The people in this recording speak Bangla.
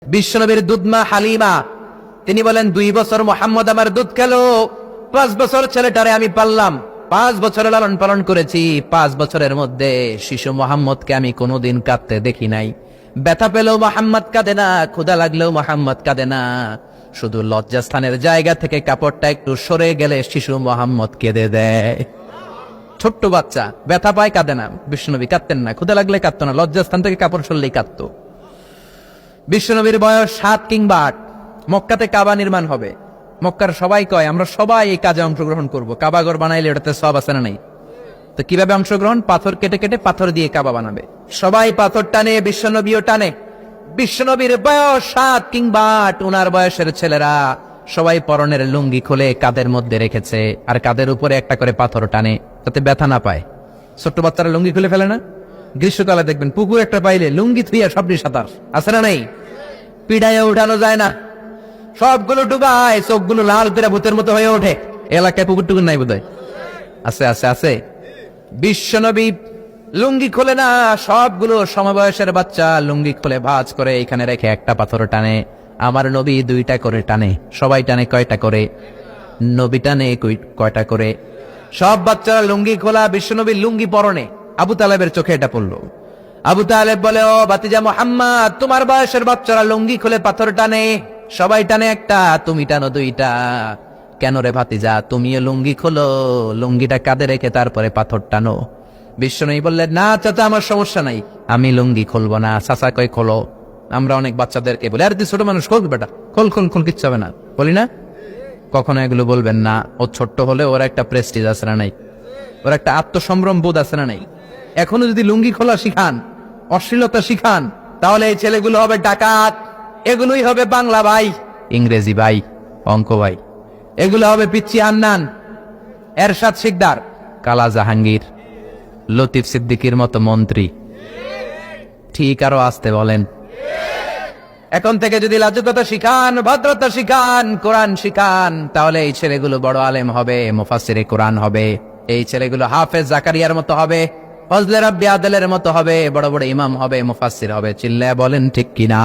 বিশ্বনবীর দুধমা হালিমা তিনি বলেন 2 বছর মোহাম্মদ আমার দুধ খেলো, 5 বছর ছেলেটারে আমি পাললাম, 5 বছরে লালন পালন করেছি। 5 বছরের মধ্যে শিশু মোহাম্মদকে আমি কোনোদিন কাঁদতে দেখি নাই। ব্যথা পেলেও মোহাম্মদ কাঁদে না, ক্ষুধা লাগলেও মোহাম্মদ কাঁদে না। শুধু লজ্জাস্থানের জায়গা থেকে কাপড়টা একটু সরে গেলে শিশু মোহাম্মদ কেঁদে দেয়। ছোট্ট বাচ্চা ব্যথা পায়, কাঁদে না। বিশ্বনবী কাঁদতেন না, ক্ষুধা লাগলে কাঁদতো না, লজ্জাস্থান থেকে কাপড় সরলেই কাঁদতো। বিশ্বনবীর বয়স 7 কিংবা 8। মক্কাতে কাবা নির্মাণ হবে। মক্কার সবাই কয় আমরা সবাই এই কাজে অংশগ্রহণ করব। কাবা ঘর বানাইলে ওটাতে সব আছে না নাই? তো কিভাবে অংশগ্রহণ? পাথর কেটে কেটে পাথর দিয়ে কাবা বানাবে। সবাই পাথর টানে, বিশ্বনবীও টানে। বিশ্বনবীর বয়স 7 কিংবা 8। উনার বয়সের ছেলেরা সবাই পরনের লুঙ্গি খুলে কাঁধের মধ্যে রেখেছে, আর কাঁধের উপরে একটা করে পাথর টানে যাতে ব্যথা না পায়। ছোট্ট বাচ্চারা লুঙ্গি খুলে ফেলে না? গ্রীষ্মকালে দেখবেন পুকুর একটা পাইলে লুঙ্গি থুইয়া সবটি সাঁতার, আছে না নাই? পিড়াইয়া উঠানো যায় না, সবগুলো ডুবায়, চোখগুলো লাল পেরা ভূতের মতো হয়ে ওঠে। এলাকায় পুকুর টুকুর নাই বোধহয়? আছে আছে আছে। বিশ্বনবী লুঙ্গি খোলে না, সবগুলো সমবয়সের বাচ্চা লুঙ্গি খুলে ভাঁজ করে এখানে রেখে একটা পাথর টানে। আমার নবী 2টা করে টানে। সবাই টানে কয়টা করে? নবী টানে কয়টা করে? সব বাচ্চারা লুঙ্গি খোলা, বিশ্বনবীর লুঙ্গি পরনে। আবু তালেবের চোখে এটা পড়লো। আবু তালেব বলে, ও ভাতিজা মুহাম্মদ, তোমার বয়সের বাচ্চারা লুঙ্গি খুলে পাথর টানে, সবাই টানে একটা, তুমি টানো 2টা। কেন রে ভাতিজা, তুমিও লুঙ্গি খোলো, লুঙ্গিটা কাঁধে রেখে তারপরে পাথর টানো। বিশ্বনবী বললেন, না চাচা, আমার সমস্যা নাই, আমি লুঙ্গি খুলবো না। চাচা কই খোলো। আমরা অনেক বাচ্চাদেরকে বলি, আর তুই ছোট মানুষ, খোল বেটা, খোল খোল খোল, কিচ্ছু হবে না, বলি না? কখনো এগুলো বলবেন না। ও ছোট্ট হলে ওর একটা প্রেস্টিজ আছে না নাই? ওর একটা আত্মসম্ভ্রম বোধ আছে না নাই? এখনো যদি লুঙ্গি খোলা শিখান, অশ্লীলতা শিখান, তাহলে এই ছেলেগুলো হবে ডাকাত। এগুলোই হবে বাংলা ভাই, ইংরেজি ভাই, অঙ্ক ভাই। এগুলো হবে পিচ্চি হান্নান, এরশাদ শিকদার, কালা জাহাঙ্গীর, লতিফ সিদ্দিকীর মতো মন্ত্রী। ঠিক, আরো আসতে বলেন। এখন থেকে যদি লাজুকতা শিখান, ভদ্রতা শিখান, কোরআন শিখান, তাহলে এই ছেলেগুলো বড় আলেম হবে, মুফাসসিরে কোরআন হবে। এই ছেলেগুলো হাফেজ জাকারিয়ার মতো হবে, ফজলে রাব্বি আদলের মতো হবে, বড় বড় ইমাম হবে, মুফাসসির হবে। চিল্লায়া বলেন ঠিক কিনা?